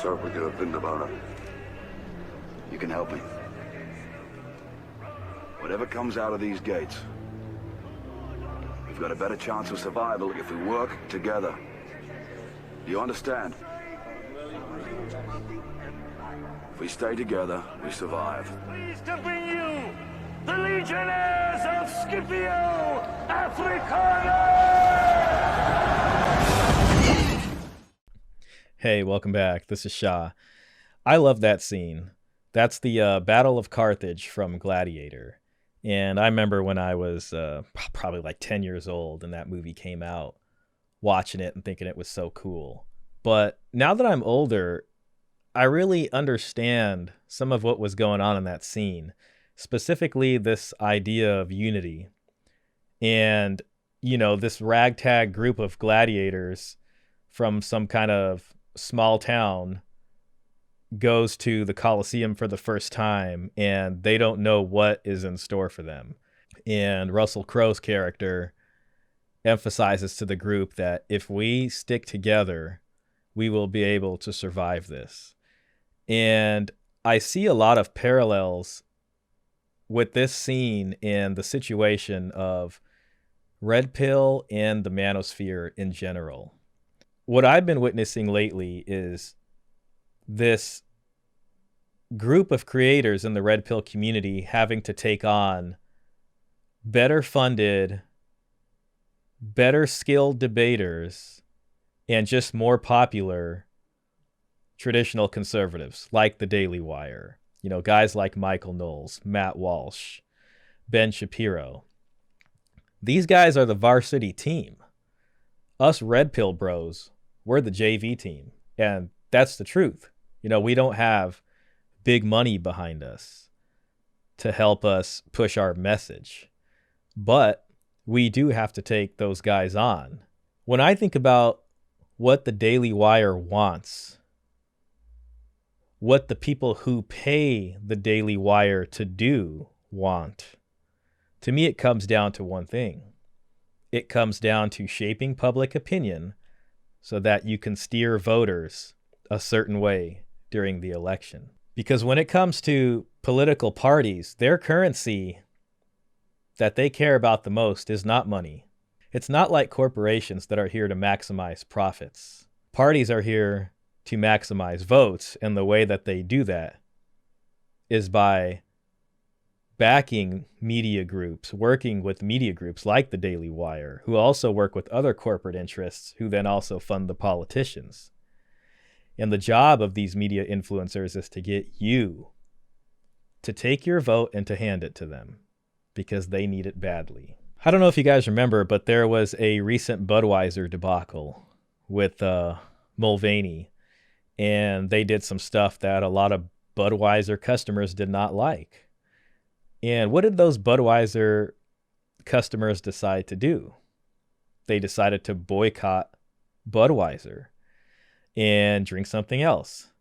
You can help me. Whatever comes out of these gates, we've got a better chance of survival if we work together. Do you understand? If we stay together, we survive. Pleased to bring you the Legionnaires of Scipio Africana! Hey, welcome back. This is Shah. I love that scene. That's the Battle of Carthage from Gladiator. And I remember when I was probably like 10 years old and that movie came out, watching it and thinking it was so cool. But now that I'm older, I really understand some of what was going on in that scene, specifically this idea of unity. And, you know, this ragtag group of gladiators from some kind of small town goes to the Colosseum for the first time, and they don't know what is in store for them. And Russell Crowe's character emphasizes to the group that if we stick together, we will be able to survive this. And I see a lot of parallels with this scene and the situation of Red Pill and the Manosphere in general. What I've been witnessing lately is this group of creators in the Red Pill community having to take on better funded, better skilled debaters, and just more popular traditional conservatives like the Daily Wire. You know, guys like Michael Knowles, Matt Walsh, Ben Shapiro. These guys are the varsity team. Us Red Pill bros, we're the JV team. And that's the truth. You know, we don't have big money behind us to help us push our message. But we do have to take those guys on. When I think about what the Daily Wire wants, what the people who pay the Daily Wire to do want, to me it comes down to one thing. It comes down to shaping public opinion so that you can steer voters a certain way during the election. Because when it comes to political parties, their currency that they care about the most is not money. It's not like corporations that are here to maximize profits. Parties are here to maximize votes, and the way that they do that is by backing media groups, working with media groups like the Daily Wire, who also work with other corporate interests who then also fund the politicians. And the job of these media influencers is to get you to take your vote and to hand it to them because they need it badly. I don't know if you guys remember, but there was a recent Budweiser debacle with Mulvaney, and they did some stuff that a lot of Budweiser customers did not like. And what did those Budweiser customers decide to do? They decided to boycott Budweiser and drink something else.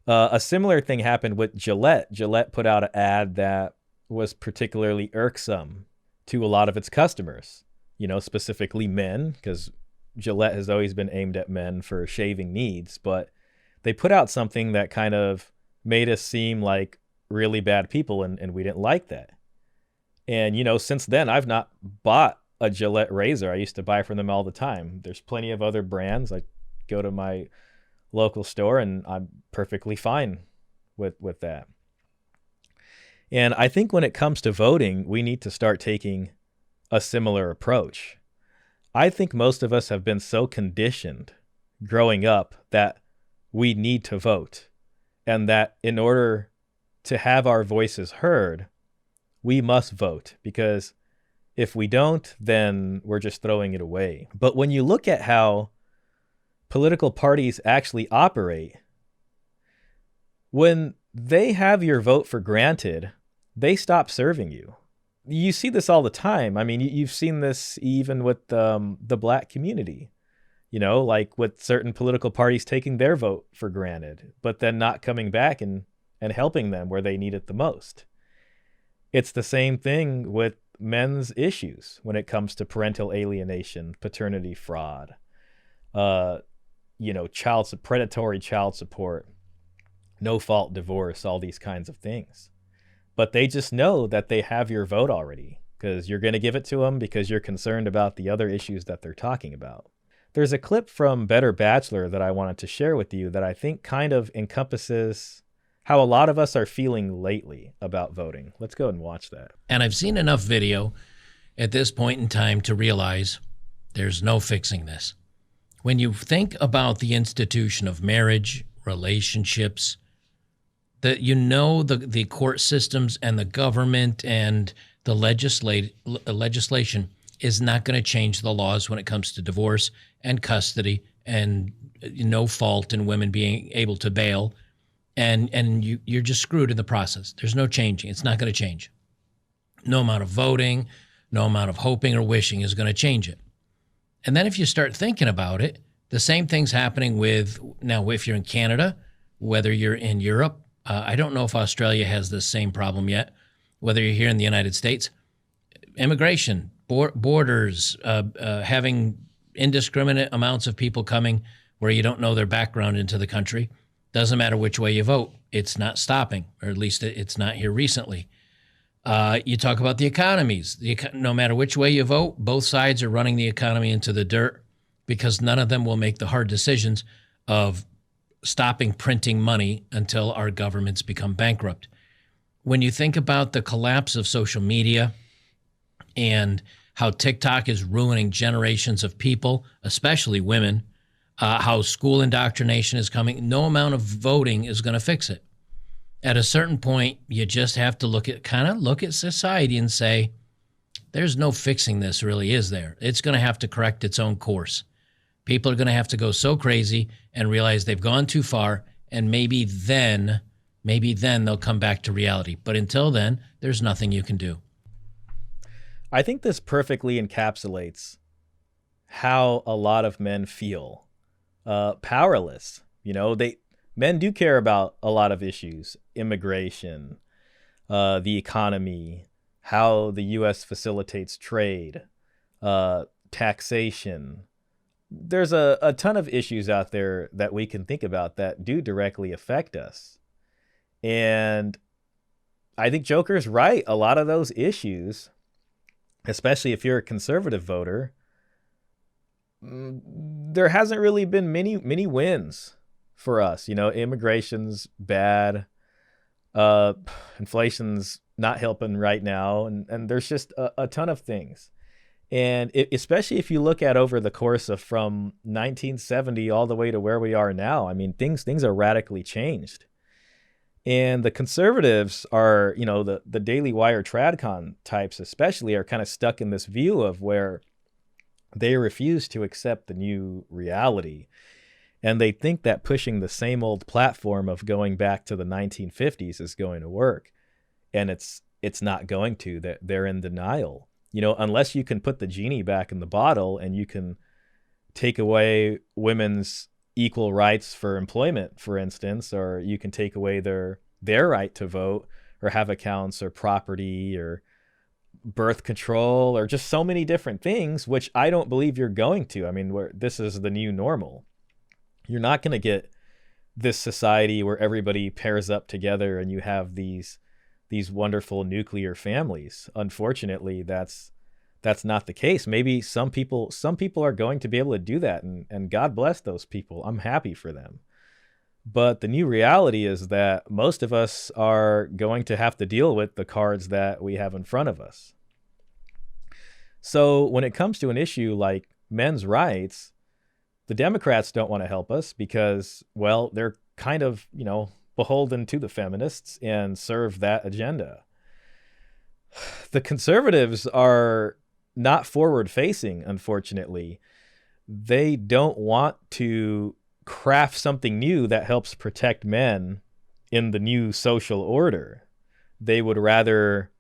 A similar thing happened with Gillette. Gillette put out an ad that was particularly irksome to a lot of its customers, you know, specifically men, because Gillette has always been aimed at men for shaving needs, but they put out something that kind of made us seem like really bad people, and we didn't like that. And, you know, since then, I've not bought a Gillette razor. I used to buy from them all the time. There's plenty of other brands. I go to my local store and I'm perfectly fine with that. And I think when it comes to voting, we need to start taking a similar approach. I think most of us have been so conditioned growing up that we need to vote, and that in order to have our voices heard, we must vote, because if we don't, then we're just throwing it away. But when you look at how political parties actually operate, when they have your vote for granted, they stop serving you. You see this all the time. I mean, you've seen this even with the black community, you know, like with certain political parties taking their vote for granted, but then not coming back and helping them where they need it the most. It's the same thing with men's issues when it comes to parental alienation, paternity fraud, you know, predatory child support, no fault divorce, all these kinds of things. But they just know that they have your vote already because you're going to give it to them because you're concerned about the other issues that they're talking about. There's a clip from Better Bachelor that I wanted to share with you that I think kind of encompasses how a lot of us are feeling lately about voting. Let's go and watch that. And I've seen enough video at this point in time to realize there's no fixing this. When you think about the institution of marriage, relationships, that the court systems and the government and the legislation is not going to change the laws when it comes to divorce and custody and no fault in women being able to bail, and you're just screwed in the process. There's no changing. It's not going to change. No amount of voting, no amount of hoping or wishing is going to change it. And then if you start thinking about it, the same thing's happening now if you're in Canada, whether you're in Europe, I don't know if Australia has the same problem yet, whether you're here in the United States, immigration, borders, having indiscriminate amounts of people coming where you don't know their background into the country. Doesn't matter which way you vote. It's not stopping, or at least it's not here recently. You talk about the economies. No matter which way you vote, both sides are running the economy into the dirt because none of them will make the hard decisions of stopping printing money until our governments become bankrupt. When you think about the collapse of social media and how TikTok is ruining generations of people, especially women, how school indoctrination is coming, no amount of voting is going to fix it. At a certain point, you just have to look at society and say, there's no fixing this, really, is there? It's going to have to correct its own course. People are going to have to go so crazy and realize they've gone too far, and maybe then they'll come back to reality. But until then, there's nothing you can do. I think this perfectly encapsulates how a lot of men feel. Powerless. Men do care about a lot of issues: immigration, the economy, how the U.S. facilitates trade, taxation. There's a ton of issues out there that we can think about that do directly affect us. And I think Joker's right. A lot of those issues, especially if you're a conservative voter, there hasn't really been many wins for us. Immigration's bad. Inflation's not helping right now. And there's just a ton of things. And especially if you look at over the course of from 1970 all the way to where we are now, I mean, things are radically changed. And the conservatives are, the Daily Wire tradcon types especially are kind of stuck in this view of where they refuse to accept the new reality. And they think that pushing the same old platform of going back to the 1950s is going to work. And it's not going to. That they're in denial. Unless you can put the genie back in the bottle and you can take away women's equal rights for employment, for instance, or you can take away their right to vote or have accounts or property or birth control or just so many different things, which I don't believe you're going to. I mean, this is the new normal. You're not going to get this society where everybody pairs up together and you have these wonderful nuclear families. Unfortunately, that's not the case. Maybe some people are going to be able to do that, and God bless those people. I'm happy for them. But the new reality is that most of us are going to have to deal with the cards that we have in front of us. So when it comes to an issue like men's rights, the Democrats don't want to help us because, well, they're kind of, beholden to the feminists and serve that agenda. The conservatives are not forward facing, unfortunately. They don't want to craft something new that helps protect men in the new social order. They would rather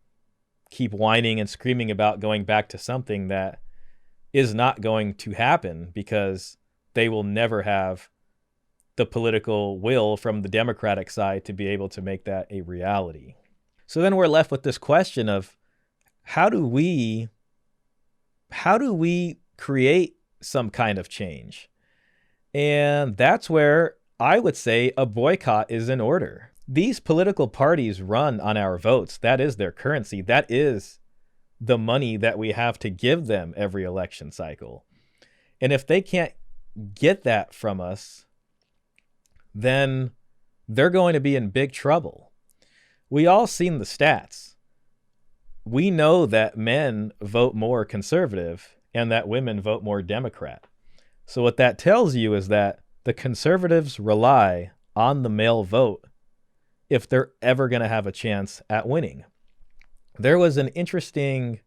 keep whining and screaming about going back to something that is not going to happen because they will never have the political will from the Democratic side to be able to make that a reality. So then we're left with this question of how do we create some kind of change? And that's where I would say a boycott is in order. These political parties run on our votes. That is their currency. That is the money that we have to give them every election cycle. And if they can't get that from us, then they're going to be in big trouble. We all seen the stats. We know that men vote more conservative and that women vote more Democrat. So what that tells you is that the conservatives rely on the male vote if they're ever going to have a chance at winning. There was an interesting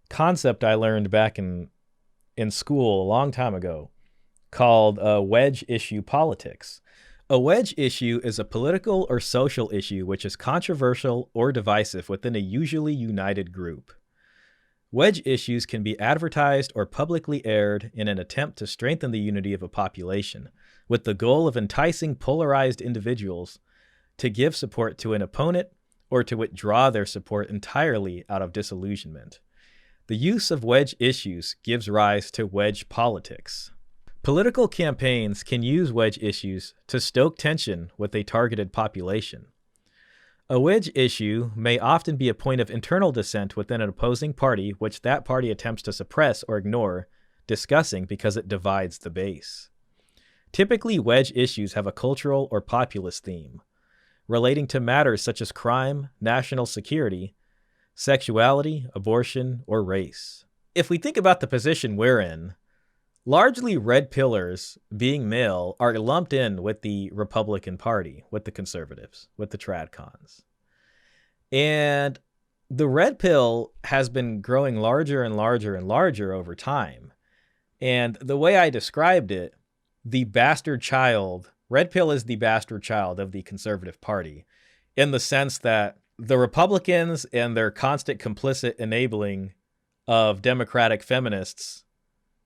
concept I learned back in school a long time ago called wedge issue politics. A wedge issue is a political or social issue which is controversial or divisive within a usually united group. Wedge issues can be advertised or publicly aired in an attempt to strengthen the unity of a population, with the goal of enticing polarized individuals to give support to an opponent or to withdraw their support entirely out of disillusionment. The use of wedge issues gives rise to wedge politics. Political campaigns can use wedge issues to stoke tension with a targeted population. A wedge issue may often be a point of internal dissent within an opposing party which that party attempts to suppress or ignore discussing because it divides the base. Typically, wedge issues have a cultural or populist theme, relating to matters such as crime, national security, sexuality, abortion, or race. If we think about the position we're in, largely red pillars, being male, are lumped in with the Republican Party, with the conservatives, with the tradcons. And the red pill has been growing larger and larger and larger over time. And the way I described it, the bastard child, red pill is the bastard child of the conservative party, in the sense that the Republicans and their constant complicit enabling of democratic feminists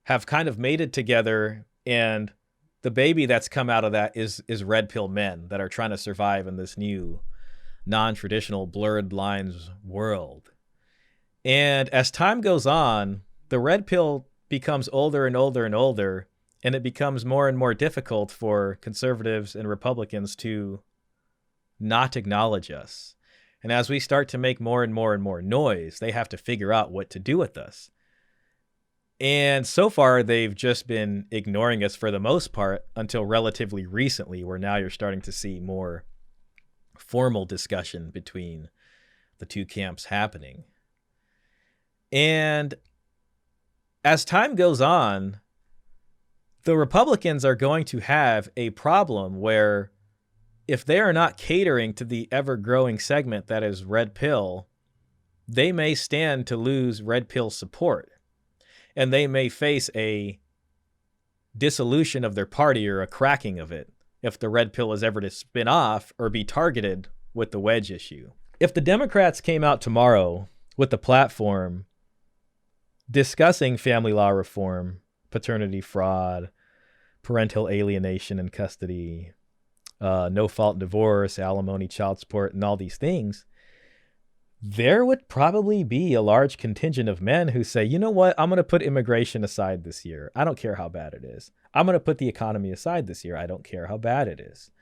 have kind of mated together, and the baby that's come out of that is red pill men that are trying to survive in this new non-traditional blurred lines world. And as time goes on, the red pill becomes older and older and older, and it becomes more and more difficult for conservatives and Republicans to not acknowledge us. And as we start to make more and more and more noise, they have to figure out what to do with us. And so far, they've just been ignoring us for the most part until relatively recently, where now you're starting to see more formal discussion between the two camps happening. And as time goes on, the Republicans are going to have a problem where if they are not catering to the ever-growing segment that is red pill, they may stand to lose red pill support. And they may face a dissolution of their party or a cracking of it if the red pill is ever to spin off or be targeted with the wedge issue. If the Democrats came out tomorrow with a platform discussing family law reform, paternity fraud, parental alienation and custody, no-fault divorce, alimony, child support, and all these things, there would probably be a large contingent of men who say, you know what, I'm going to put immigration aside this year. I don't care how bad it is. I'm going to put the economy aside this year. I don't care how bad it is.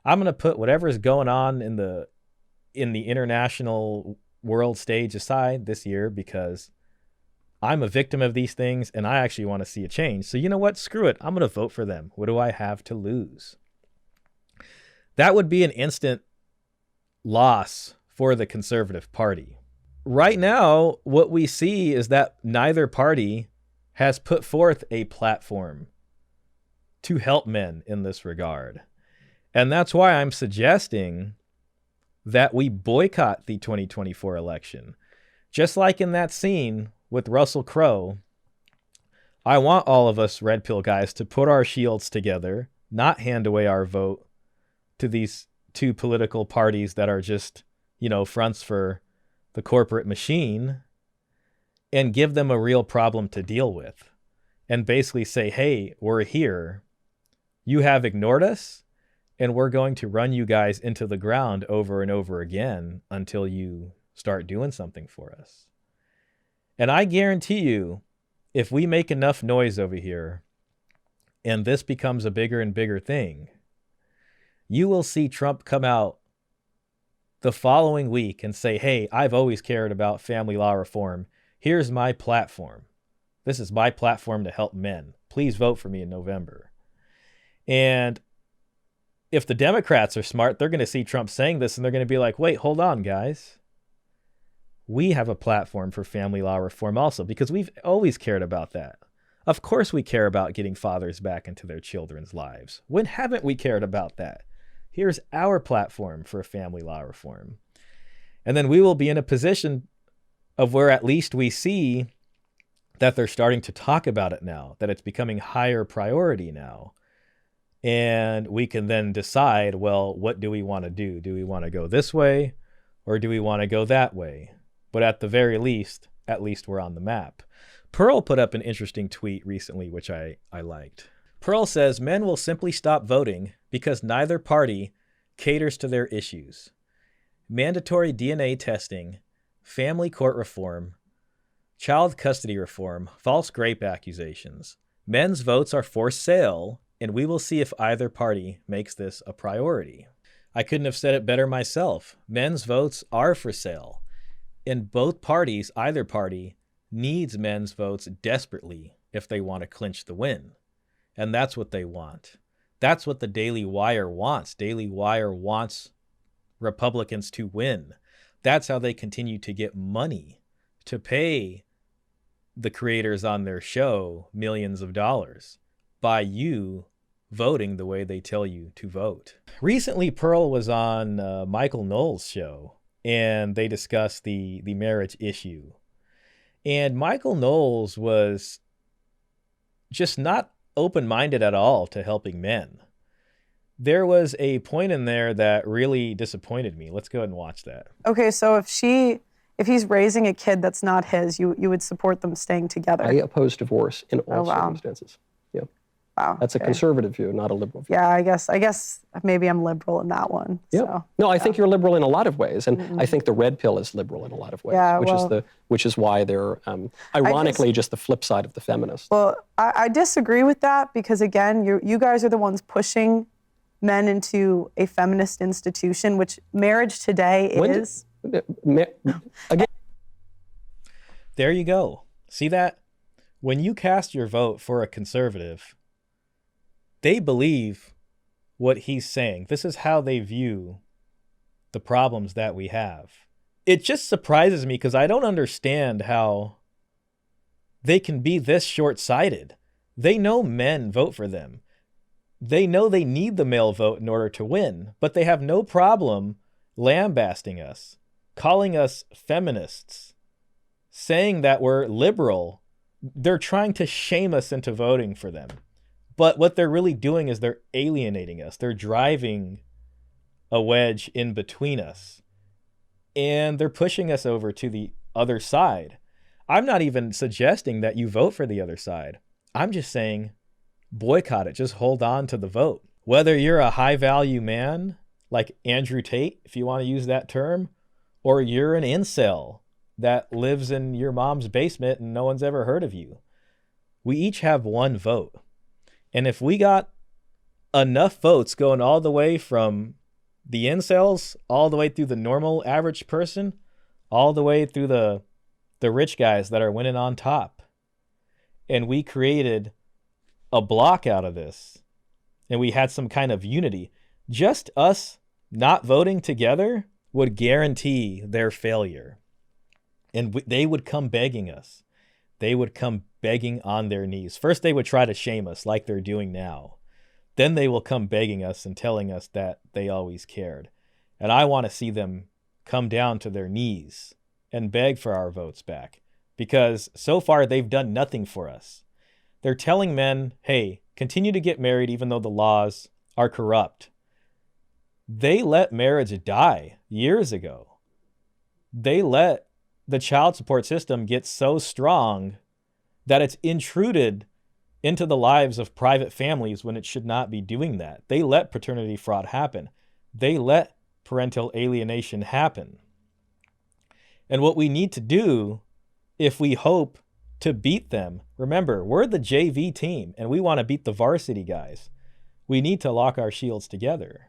I'm going to put whatever is going on in the international world stage aside this year because I'm a victim of these things and I actually want to see a change. So you know what? Screw it. I'm going to vote for them. What do I have to lose? That would be an instant loss for the conservative party. Right now, what we see is that neither party has put forth a platform to help men in this regard. And that's why I'm suggesting that we boycott the 2024 election. Just like in that scene with Russell Crowe, I want all of us red pill guys to put our shields together, not hand away our vote to these two political parties that are just, fronts for the corporate machine, and give them a real problem to deal with. And basically say, hey, we're here. You have ignored us, and we're going to run you guys into the ground over and over again until you start doing something for us. And I guarantee you, if we make enough noise over here, and this becomes a bigger and bigger thing, You will see Trump come out the following week and say, hey, I've always cared about family law reform. Here's my platform. This is my platform to help men. Please vote for me in November. And if the Democrats are smart, they're going to see Trump saying this and they're going to be like, wait, hold on, guys. We have a platform for family law reform also, because we've always cared about that. Of course we care about getting fathers back into their children's lives. When haven't we cared about that? Here's our platform for family law reform. And then we will be in a position of where at least we see that they're starting to talk about it now, that it's becoming higher priority now. And we can then decide, well, what do we want to do? Do we want to go this way or do we want to go that way? But at the very least, at least we're on the map. Pearl put up an interesting tweet recently, which I liked. Pearl says, men will simply stop voting because neither party caters to their issues. Mandatory DNA testing, family court reform, child custody reform, false grape accusations. Men's votes are for sale, and we will see if either party makes this a priority. I couldn't have said it better myself. Men's votes are for sale. And both parties, either party, needs men's votes desperately if they want to clinch the win. And that's what they want. That's what the Daily Wire wants. Daily Wire wants Republicans to win. That's how they continue to get money to pay the creators on their show millions of dollars by you voting the way they tell you to vote. Recently, Pearl was on Michael Noll's show, and they discussed the marriage issue. And Michael Knowles was just not open-minded at all to helping men. There was a point in there that really disappointed me. Let's go ahead and watch that. Okay, so if he's raising a kid that's not his, you would support them staying together. I oppose divorce in all circumstances. Yeah. Wow. That's a conservative view, not a liberal view. Yeah, I guess maybe I'm liberal in that one. Yeah. So, no, I think you're liberal in a lot of ways, and I think the red pill is liberal in a lot of ways, Yeah, which is why they're ironically just the flip side of the feminists. Well, I disagree with that because again, you guys are the ones pushing men into a feminist institution, which marriage today is. Again. There you go. See that? When you cast your vote for a conservative, they believe what he's saying. This is how they view the problems that we have. It just surprises me because I don't understand how they can be this short-sighted. They know men vote for them. They know they need the male vote in order to win, but they have no problem lambasting us, calling us feminists, saying that we're liberal. They're trying to shame us into voting for them. But what they're really doing is they're alienating us. They're driving a wedge in between us. And they're pushing us over to the other side. I'm not even suggesting that you vote for the other side. I'm just saying boycott it. Just hold on to the vote. Whether you're a high-value man like Andrew Tate, if you want to use that term, or you're an incel that lives in your mom's basement and no one's ever heard of you. We each have one vote. And if we got enough votes going all the way from the incels, all the way through the normal average person, all the way through the rich guys that are winning on top, and we created a block out of this, and we had some kind of unity, just us not voting together would guarantee their failure. And they would come begging us. They would come begging on their knees. First, they would try to shame us like they're doing now. Then they will come begging us and telling us that they always cared. And I want to see them come down to their knees and beg for our votes back. Because so far, they've done nothing for us. They're telling men, hey, continue to get married even though the laws are corrupt. They let marriage die years ago. They let the child support system get so strong that it's intruded into the lives of private families when it should not be doing that. They let paternity fraud happen. They let parental alienation happen. And what we need to do, if we hope to beat them, remember, we're the JV team and we want to beat the varsity guys. We need to lock our shields together.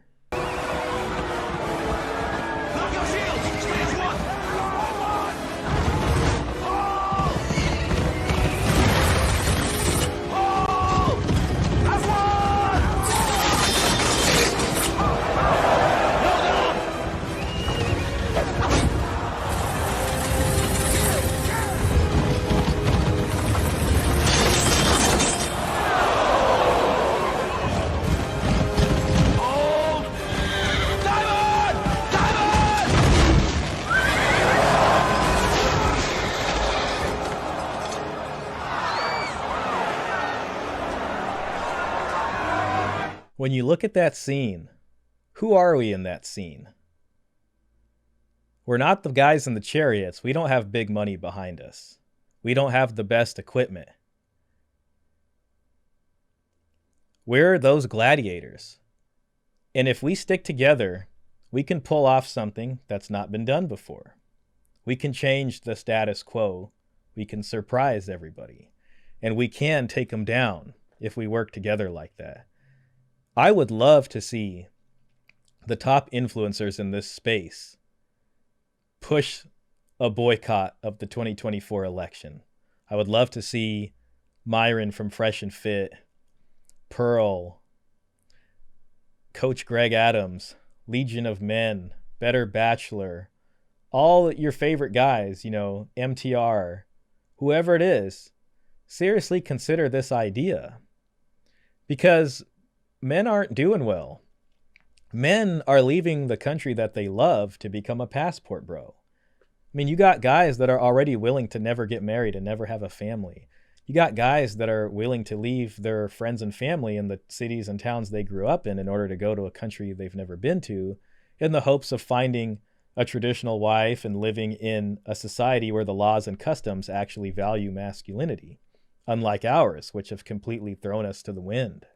When you look at that scene, who are we in that scene? We're not the guys in the chariots. We don't have big money behind us. We don't have the best equipment. We're those gladiators. And if we stick together, we can pull off something that's not been done before. We can change the status quo. We can surprise everybody. And we can take them down if we work together like that. I would love to see the top influencers in this space push a boycott of the 2024 election. I would love to see Myron from Fresh and Fit, Pearl, Coach Greg Adams, Legion of Men, Better Bachelor, all your favorite guys, you know, MTR, whoever it is, seriously consider this idea. Because men aren't doing well. Men are leaving the country that they love to become a passport bro. I mean, you got guys that are already willing to never get married and never have a family. You got guys that are willing to leave their friends and family in the cities and towns they grew up in order to go to a country they've never been to in the hopes of finding a traditional wife and living in a society where the laws and customs actually value masculinity, unlike ours, which have completely thrown us to the wind.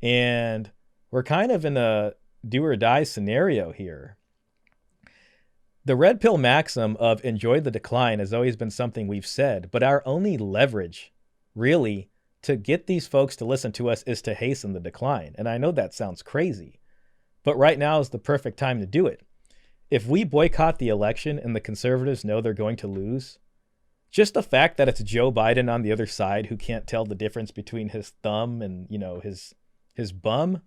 And we're kind of in a do or die scenario here. The red pill maxim of enjoy the decline has always been something we've said, but our only leverage, really, to get these folks to listen to us is to hasten the decline. And I know that sounds crazy, but right now is the perfect time to do it. If we boycott the election and the conservatives know they're going to lose, just the fact that it's Joe Biden on the other side who can't tell the difference between his thumb and, you know, his bum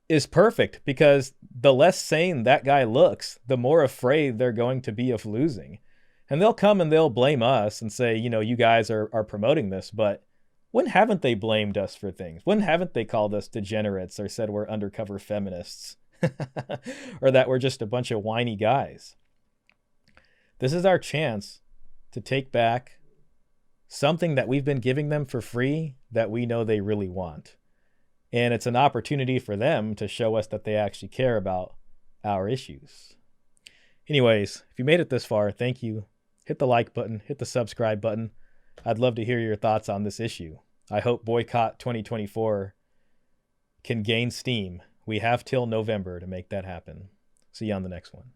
is perfect, because the less sane that guy looks, the more afraid they're going to be of losing. And they'll come and they'll blame us and say, you know, you guys are promoting this, but when haven't they blamed us for things? When haven't they called us degenerates or said we're undercover feminists or that we're just a bunch of whiny guys? This is our chance to take back something that we've been giving them for free that we know they really want. And it's an opportunity for them to show us that they actually care about our issues. Anyways, if you made it this far, thank you. Hit the like button, hit the subscribe button. I'd love to hear your thoughts on this issue. I hope Boycott 2024 can gain steam. We have till November to make that happen. See you on the next one.